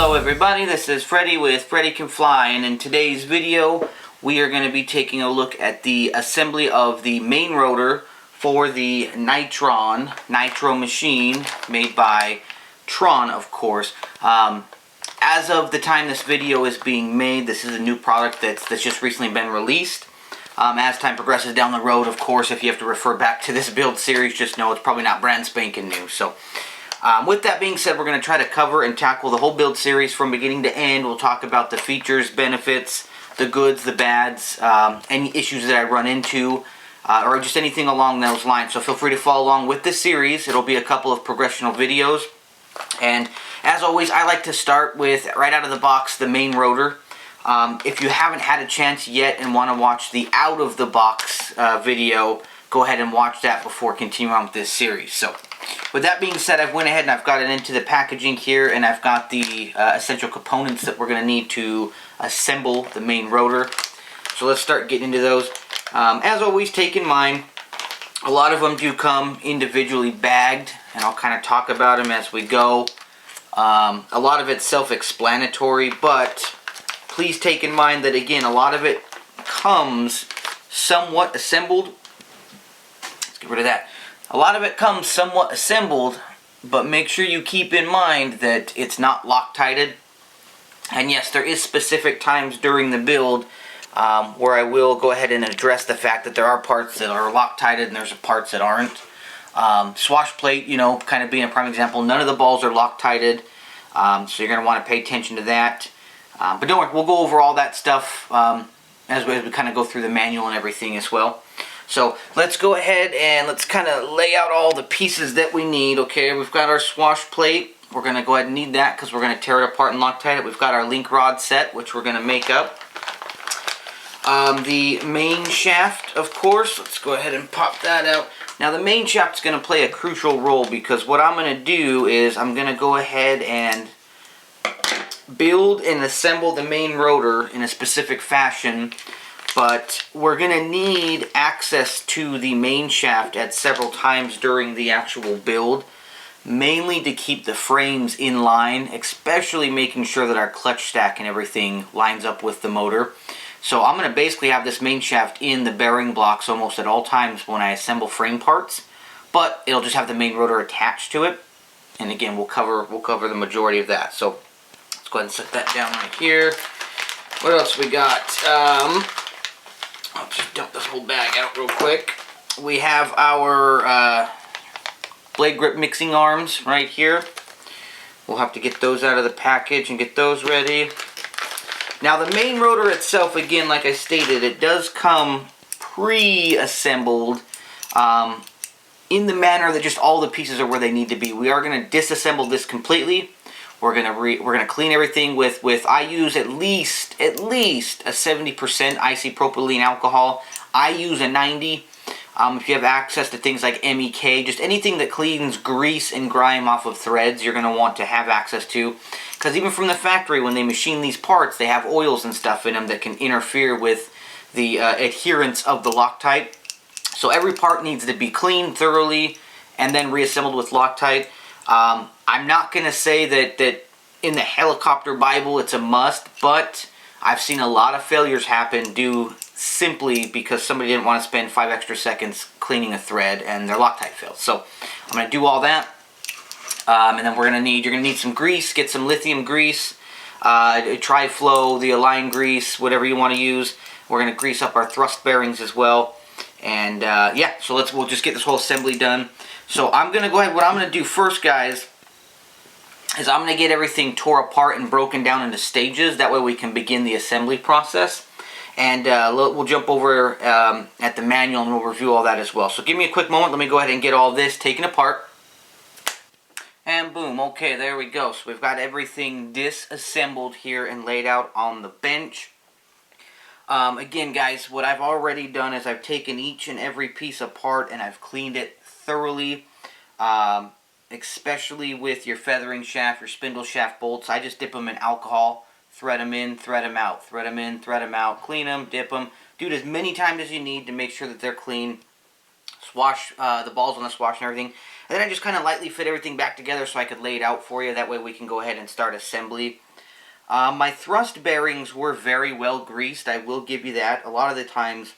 Hello everybody, this is Freddy with FreddyCanFly, and in today's video we are going to be taking a look at the assembly of the main rotor for the NiTron Nitro machine made by Tron, of course. As of the time this video is being made, this is a new product that's just recently been released. As time progresses down the road, of course, if you have to refer back to this build series, just know it's probably not brand spanking new. So with that being said, we're going to try to cover and tackle the whole build series from beginning to end. We'll talk about the features, benefits, the goods, the bads, any issues that I run into, or just anything along those lines. So feel free to follow along with this series. It'll be a couple of progressional videos. And as always, I like to start with, right out of the box, the main rotor. If you haven't had a chance yet and want to watch the out of the box video, go ahead and watch that before continuing on with this series. So with that being said, I've went ahead and I've got it into the packaging here, and I've got the essential components that we're going to need to assemble the main rotor. So let's start getting into those. As always, take in mind, a lot of them do come individually bagged, and I'll kind of talk about them as we go. A lot of it's self-explanatory, but please take in mind that, again, a lot of it comes somewhat assembled. Let's get rid of that. A lot of it comes somewhat assembled, but make sure you keep in mind that it's not Loctited. And yes, there is specific times during the build where I will go ahead and address the fact that there are parts that are Loctited and there's parts that aren't. Swash plate, you know, kind of being a prime example, none of the balls are Loctited, so you're going to want to pay attention to that. But don't worry, we'll go over all that stuff as we kind of go through the manual and everything as well. So let's go ahead and let's kind of lay out all the pieces that we need. Okay, we've got our swash plate. We're going to go ahead and need that because we're going to tear it apart and Loctite it. We've got our link rod set, which we're going to make up. The main shaft, of course. Let's go ahead and pop that out. Now the main shaft is going to play a crucial role because what I'm going to do is I'm going to go ahead and build and assemble the main rotor in a specific fashion, but we're going to need access to the main shaft at several times during the actual build, mainly to keep the frames in line, especially making sure that our clutch stack and everything lines up with the motor. So I'm going to basically have this main shaft in the bearing blocks almost at all times when I assemble frame parts, but it'll just have the main rotor attached to it. And again, we'll cover the majority of that. So let's go ahead and set that down right here. What else we got? I'll just dump this whole bag out real quick. We have our blade grip mixing arms right here. We'll have to get those out of the package and get those ready. Now the main rotor itself, again, like I stated, it does come pre-assembled in the manner that just all the pieces are where they need to be. We are going to disassemble this completely. We're gonna clean everything with I use at least a 70% isopropylene alcohol. I use a 90. If you have access to things like MEK, just anything that cleans grease and grime off of threads, you're gonna want to have access to, because even from the factory, when they machine these parts, they have oils and stuff in them that can interfere with the adherence of the Loctite. So every part needs to be cleaned thoroughly and then reassembled with Loctite. I'm not going to say that in the helicopter Bible it's a must, but I've seen a lot of failures happen due simply because somebody didn't want to spend 5 extra seconds cleaning a thread and their Loctite failed. So I'm going to do all that. And then you're going to need some grease. Get some lithium grease, Tri-Flow, the Align grease, whatever you want to use. We're going to grease up our thrust bearings as well. And yeah, so we'll just get this whole assembly done. So I'm going to go ahead, what I'm going to do first, guys, is I'm going to get everything tore apart and broken down into stages. That way we can begin the assembly process. And we'll jump over at the manual and we'll review all that as well. So give me a quick moment. Let me go ahead and get all this taken apart. And boom, okay, there we go. So we've got everything disassembled here and laid out on the bench. Again, guys, what I've already done is I've taken each and every piece apart and I've cleaned it thoroughly. Especially with your feathering shaft, your spindle shaft bolts. I just dip them in alcohol, thread them in, thread them out, thread them in, thread them out, clean them, dip them. Do it as many times as you need to make sure that they're clean. Swash the balls on the swash and everything. And then I just kind of lightly fit everything back together so I could lay it out for you. That way we can go ahead and start assembly. My thrust bearings were very well greased, I will give you that. A lot of the times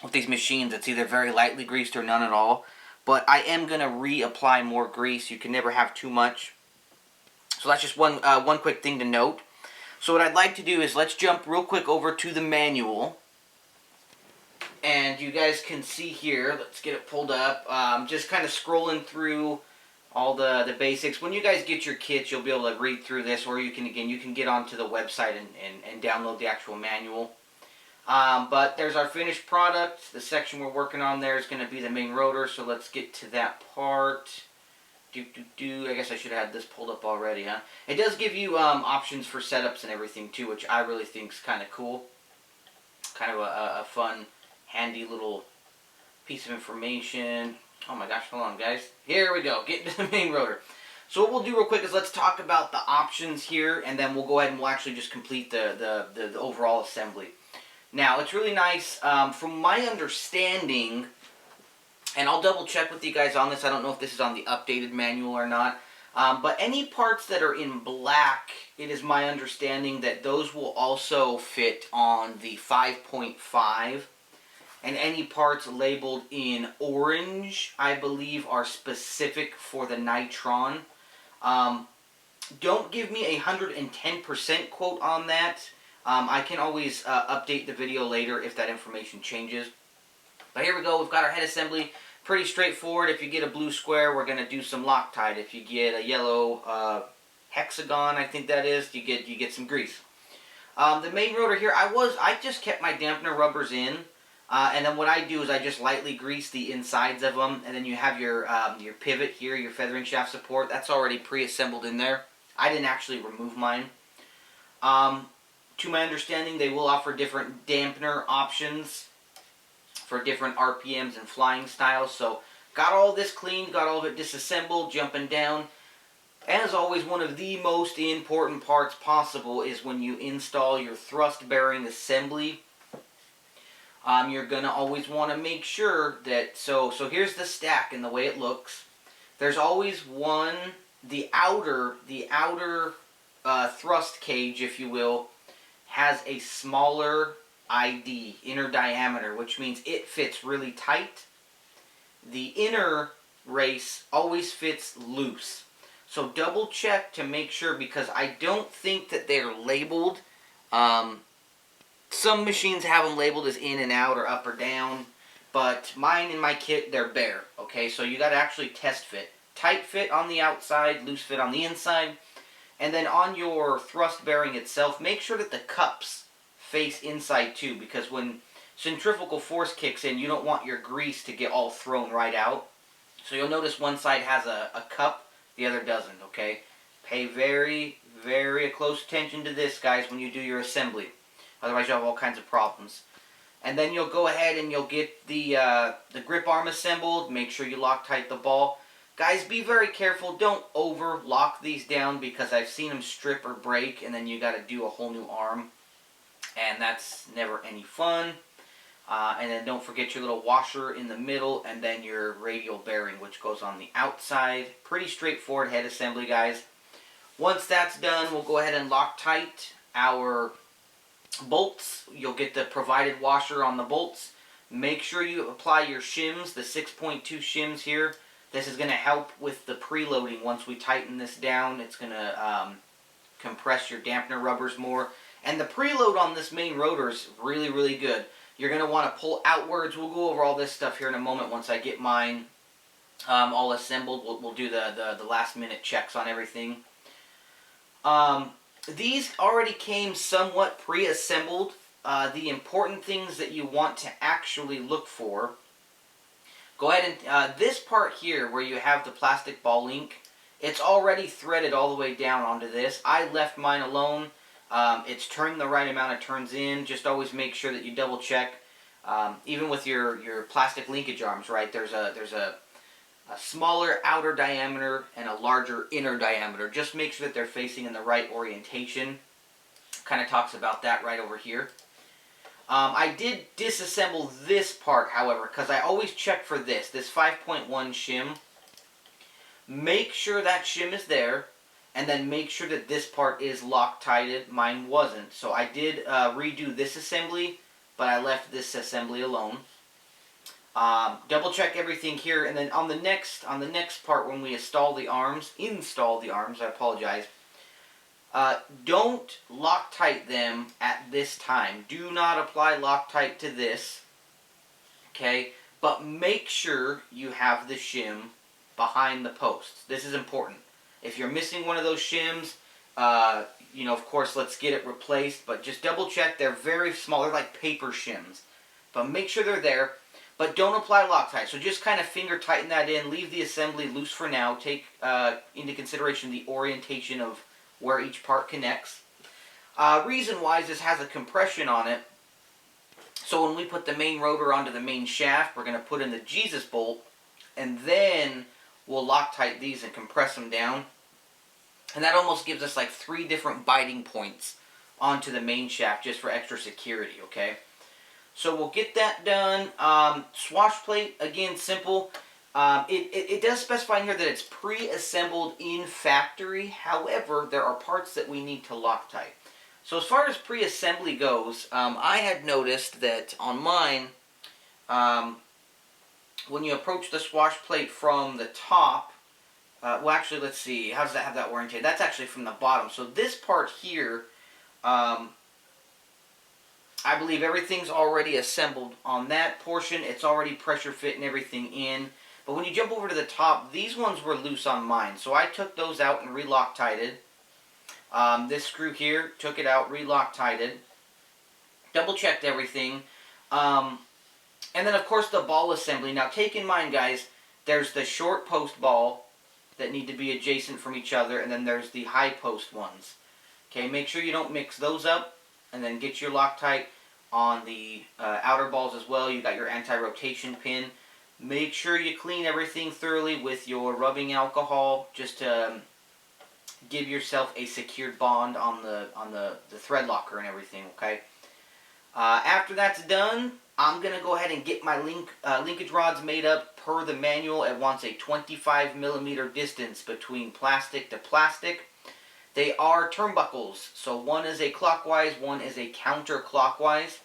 with these machines it's either very lightly greased or none at all. But I am going to reapply more grease. You can never have too much. So that's just one quick thing to note. So what I'd like to do is let's jump real quick over to the manual. And you guys can see here, let's get it pulled up, just kind of scrolling through all the basics. When you guys get your kits, you'll be able to read through this, or you can get onto the website and download the actual manual. But there's our finished product. The section we're working on there is going to be the main rotor, so let's get to that part. I guess I should have had this pulled up already, huh? It does give you options for setups and everything too, which I really think is kind of cool. Kind of a fun, handy little piece of information. Oh my gosh, hold on guys. Here we go, getting to the main rotor. So what we'll do real quick is let's talk about the options here, and then we'll go ahead and we'll actually just complete the overall assembly. Now, it's really nice. From my understanding, and I'll double check with you guys on this, I don't know if this is on the updated manual or not, but any parts that are in black, it is my understanding that those will also fit on the 5.5. And any parts labeled in orange, I believe, are specific for the NiTron. Don't give me a 110% quote on that. I can always update the video later if that information changes. But here we go, we've got our head assembly. Pretty straightforward. If you get a blue square, we're going to do some Loctite. If you get a yellow hexagon, I think that is, you get some grease. The main rotor here, I just kept my dampener rubbers in. And then what I do is I just lightly grease the insides of them, and then you have your pivot here, your feathering shaft support. That's already pre-assembled in there. I didn't actually remove mine. To my understanding, they will offer different dampener options for different RPMs and flying styles. So got all this cleaned, got all of it disassembled, jumping down. As always, one of the most important parts possible is when you install your thrust bearing assembly. You're going to always want to make sure that, so here's the stack and the way it looks. There's always one, the outer thrust cage, if you will, has a smaller ID, inner diameter, which means it fits really tight. The inner race always fits loose. So double check to make sure, because I don't think that they're labeled. Some machines have them labeled as in and out or up or down, but mine in my kit, they're bare. Okay, so you got to actually test fit. Tight fit on the outside, loose fit on the inside. And then on your thrust bearing itself, make sure that the cups face inside too, because when centrifugal force kicks in, you don't want your grease to get all thrown right out. So you'll notice one side has a cup, the other doesn't, okay? Pay very, very close attention to this, guys, when you do your assembly. Otherwise you'll have all kinds of problems. And then you'll go ahead and you'll get the grip arm assembled. Make sure you Loctite the ball. Guys, be very careful. Don't over lock these down, because I've seen them strip or break, and then you got to do a whole new arm. And that's never any fun. And then don't forget your little washer in the middle, and then your radial bearing, which goes on the outside. Pretty straightforward head assembly, guys. Once that's done, we'll go ahead and Loctite our bolts. You'll get the provided washer on the bolts. Make sure you apply your shims, the 6.2 shims here. This is going to help with the preloading. Once we tighten this down, it's going to compress your dampener rubbers more. And the preload on this main rotor is really, really good. You're going to want to pull outwards. We'll go over all this stuff here in a moment once I get mine all assembled. We'll do the last minute checks on everything. These already came somewhat pre-assembled. The important things that you want to actually look for, go ahead and, this part here where you have the plastic ball link, it's already threaded all the way down onto this. I left mine alone. It's turned the right amount of turns in. Just always make sure that you double check. Even with your plastic linkage arms, right, there's a smaller outer diameter and a larger inner diameter. Just make sure that they're facing in the right orientation. Kind of talks about that right over here. I did disassemble this part, however, because I always check for this 5.1 shim. Make sure that shim is there, and then make sure that this part is Loctited. Mine wasn't, so I did redo this assembly, but I left this assembly alone. Double check everything here, and then on the next part when we install the arms, I apologize. Don't Loctite them at this time. Do not apply Loctite to this, okay? But make sure you have the shim behind the posts. This is important. If you're missing one of those shims, you know, of course, let's get it replaced, but just double check. They're very small. They're like paper shims. But make sure they're there. But don't apply Loctite. So just kind of finger tighten that in. Leave the assembly loose for now. Take into consideration the orientation of where each part connects. Reason why is this has a compression on it. So when we put the main rotor onto the main shaft, we're going to put in the Jesus bolt, and then we'll Loctite these and compress them down. And that almost gives us like 3 different biting points onto the main shaft just for extra security, okay? So we'll get that done. Swash plate, again, simple. It does specify in here that it's pre-assembled in factory. However, there are parts that we need to Loctite. So as far as pre-assembly goes, I had noticed that on mine, when you approach the swash plate from the top, well, actually, let's see. How does that have that oriented? That's actually from the bottom. So this part here, I believe everything's already assembled on that portion. It's already pressure fitting everything in. But when you jump over to the top, these ones were loose on mine. So I took those out and re-Loctited. This screw here, took it out, re-Loctited. Double checked everything. And then, of course, the ball assembly. Now, take in mind, guys, there's the short post ball that need to be adjacent from each other, and then there's the high post ones. Okay, make sure you don't mix those up, and then get your Loctite on the outer balls as well. You got your anti-rotation pin. Make sure you clean everything thoroughly with your rubbing alcohol, just to give yourself a secured bond on the thread locker and everything, okay? After that's done, I'm going to go ahead and get my linkage rods made up per the manual. It wants a 25 millimeter distance between plastic to plastic. They are turnbuckles, so one is a clockwise, one is a counterclockwise.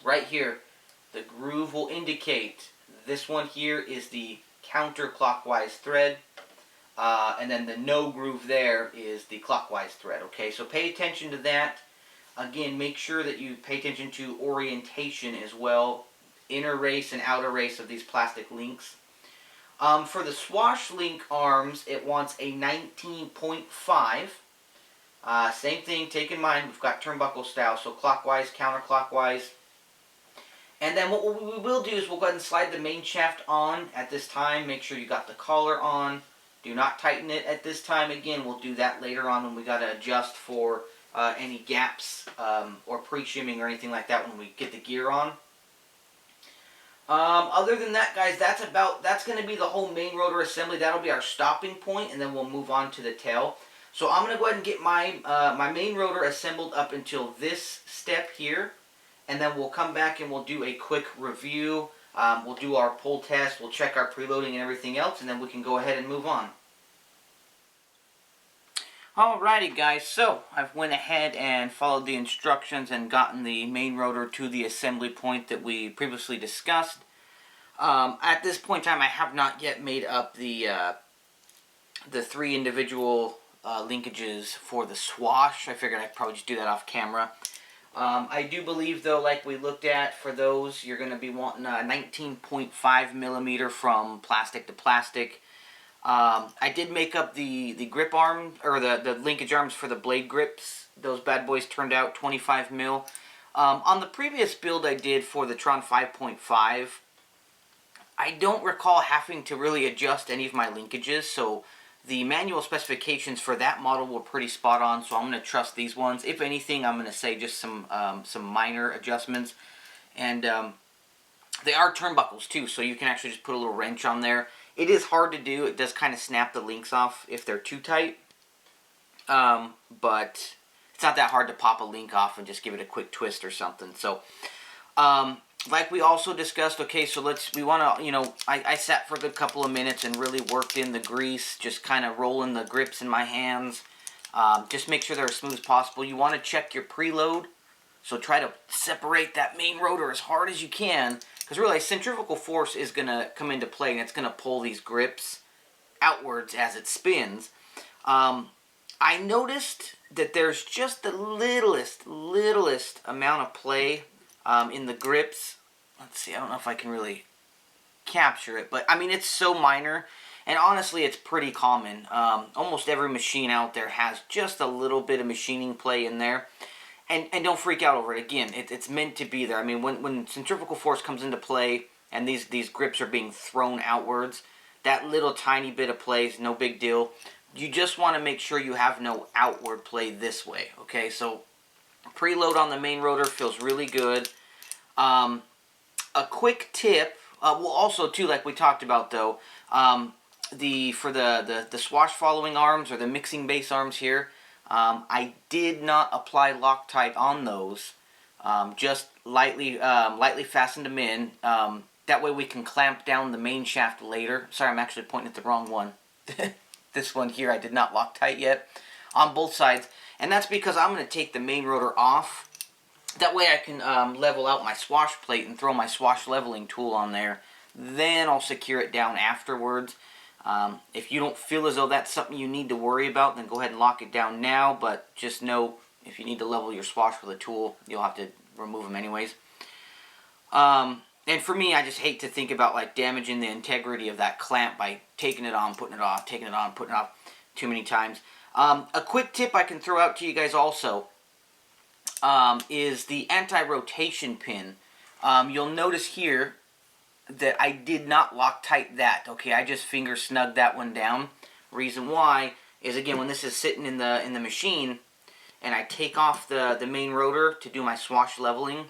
Right here, the groove will indicate this one here is the counterclockwise thread, and then the no groove there is the clockwise thread, okay? So pay attention to that. Again, make sure that you pay attention to orientation as well, inner race and outer race of these plastic links. For the swash link arms, it wants a 19.5. Same thing, take in mind, we've got turnbuckle style, so clockwise, counterclockwise. And then what we will do is we'll go ahead and slide the main shaft on at this time. Make sure you got the collar on. Do not tighten it at this time. Again, we'll do that later on when we got to adjust for any gaps or pre-shimming or anything like that when we get the gear on. Other than that, guys, that's going to be the whole main rotor assembly. That'll be our stopping point, and then we'll move on to the tail. So I'm going to go ahead and get my my main rotor assembled up until this step here, and then we'll come back and we'll do a quick review. We'll do our pull test, we'll check our preloading and everything else, and then we can go ahead and move on. Alrighty, guys, so I've went ahead and followed the instructions and gotten the main rotor to the assembly point that we previously discussed. At this point in time, I have not yet made up the 3 individual linkages for the swash. I figured I'd probably just do that off camera. I do believe, though, like we looked at, for those, you're going to be wanting a 19.5 millimeter from plastic to plastic. I did make up the grip arm, or the linkage arms for the blade grips. Those bad boys turned out 25 mil. On the previous build I did for the Tron 5.5, I don't recall having to really adjust any of my linkages, so the manual specifications for that model were pretty spot on, so I'm going to trust these ones. If anything, I'm going to say just some minor adjustments. And they are turnbuckles too, so you can actually just put a little wrench on there. It is hard to do. It does kind of snap the links off if they're too tight. But it's not that hard to pop a link off and just give it a quick twist or something. So like we also discussed, okay, so we want to, you know, I sat for a good couple of minutes and really worked in the grease, just kind of rolling the grips in my hands. Just make sure they're as smooth as possible. You want to check your preload, so try to separate that main rotor as hard as you can, because really centrifugal force is going to come into play, and it's going to pull these grips outwards as it spins. I noticed that there's just the littlest amount of play in the grips. Let's see, I don't know if I can really capture it, but I mean, it's so minor, and honestly, it's pretty common. Almost every machine out there has just a little bit of machining play in there, and don't freak out over it. Again, it's meant to be there. I mean, when centrifugal force comes into play, and these grips are being thrown outwards, that little tiny bit of play is no big deal. You just want to make sure you have no outward play this way, okay? So preload on the main rotor feels really good. A quick tip, well, also too, like we talked about though, for the swash following arms or the mixing base arms here, I did not apply Loctite on those. Just lightly fastened them in. That way we can clamp down the main shaft later. Sorry, I'm actually pointing at the wrong one. This one here I did not Loctite yet on both sides. And that's because I'm going to take the main rotor off. That way I can level out my swash plate and throw my swash leveling tool on there. Then I'll secure it down afterwards. If you don't feel as though that's something you need to worry about, then go ahead and lock it down now. But just know, if you need to level your swash with a tool, you'll have to remove them anyways. And for me, I just hate to think about like damaging the integrity of that clamp by taking it on, putting it off, taking it on, putting it off too many times. A quick tip I can throw out to you guys also is the anti-rotation pin. You'll notice here that I did not Loctite that. Okay, I just finger snugged that one down. Reason why is, again, when this is sitting in the machine and I take off the main rotor to do my swash leveling,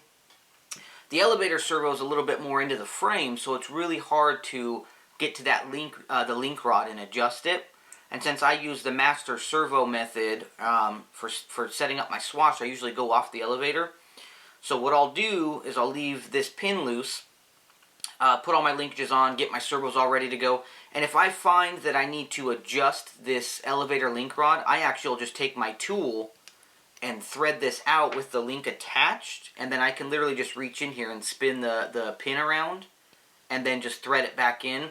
the elevator servo is a little bit more into the frame, so it's really hard to get to that the link rod and adjust it. And since I use the master servo method for setting up my swash, I usually go off the elevator. So what I'll do is I'll leave this pin loose, put all my linkages on, get my servos all ready to go. And if I find that I need to adjust this elevator link rod, I actually will just take my tool and thread this out with the link attached, and then I can literally just reach in here and spin the pin around and then just thread it back in.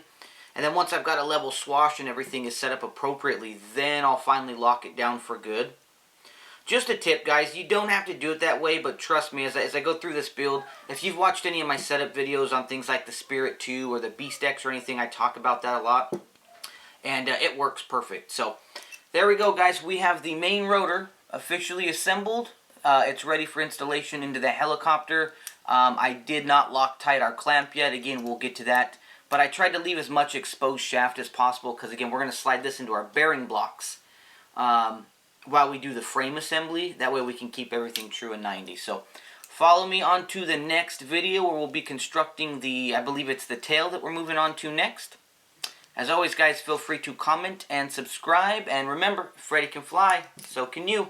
And then once I've got a level swash and everything is set up appropriately, then I'll finally lock it down for good. Just a tip, guys, you don't have to do it that way, but trust me, as I go through this build, if you've watched any of my setup videos on things like the Spirit 2 or the Beast X or anything, I talk about that a lot, and it works perfect. So there we go, guys. We have the main rotor officially assembled. It's ready for installation into the helicopter. I did not Loctite our clamp yet. Again, we'll get to that. But I tried to leave as much exposed shaft as possible because, again, we're going to slide this into our bearing blocks while we do the frame assembly. That way we can keep everything true and 90. So follow me on to the next video where we'll be constructing I believe it's the tail that we're moving on to next. As always, guys, feel free to comment and subscribe. And remember, Freddy can fly, so can you.